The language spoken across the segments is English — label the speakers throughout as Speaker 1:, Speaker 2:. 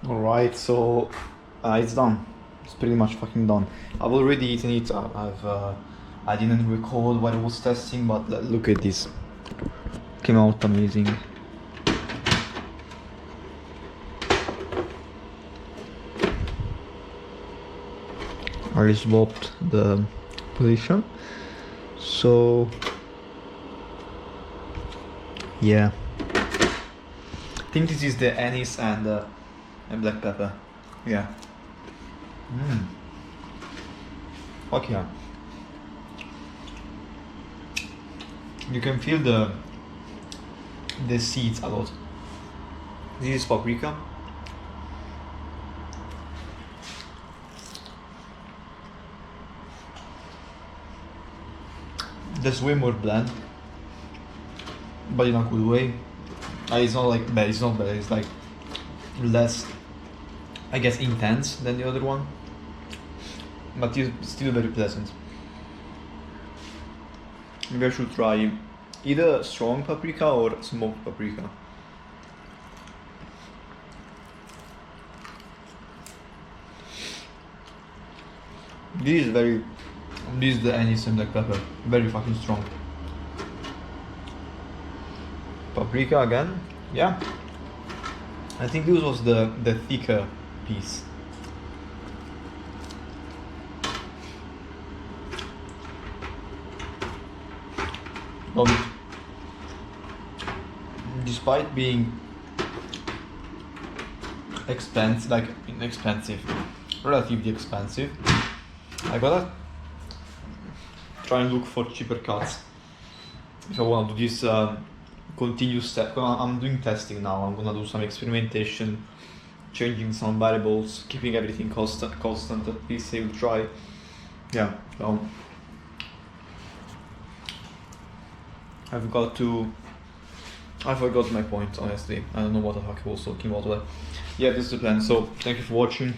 Speaker 1: Alright, so it's done. It's pretty much fucking done. I've already eaten it. I didn't record what I was testing, but look at this. Came out amazing. I swapped the position. So yeah, I think this is the anise and black pepper. Yeah. Fuck yeah. You can feel the seeds a lot. This is paprika. That's way more bland, but in a good way. It's not like bad, it's not bad, it's like less, I guess, intense than the other one, but it's still very pleasant. Maybe I should try either strong paprika or smoked paprika. This is the anise and black pepper, very fucking strong. Paprika again, yeah. I think this was the thicker piece. Love it. Despite being expensive, relatively expensive, I gotta try and look for cheaper cuts if I wanna do this continuous step. I'm doing testing now. I'm gonna do some experimentation, changing some variables, keeping everything constant. At least I will try. Yeah. So I forgot my point, honestly. I don't know what the fuck I was talking about, but yeah, this is the plan. So thank you for watching.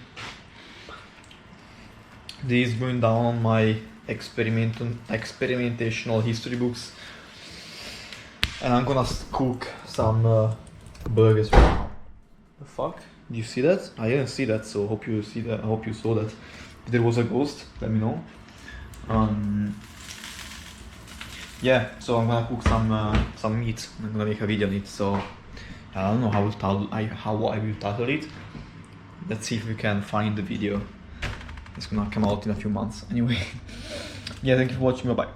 Speaker 1: This is going down on my experimentational history books, and I'm gonna cook some burgers right now. The fuck? Did you see that? I didn't see that, so hope you see that. I hope you saw that. If there was a ghost, let me know. Yeah, so I'm gonna cook some meat. I'm gonna make a video on it. So I don't know how I will title it. Let's see if we can find the video. It's gonna come out in a few months. Anyway, yeah, thank you for watching. Bye bye.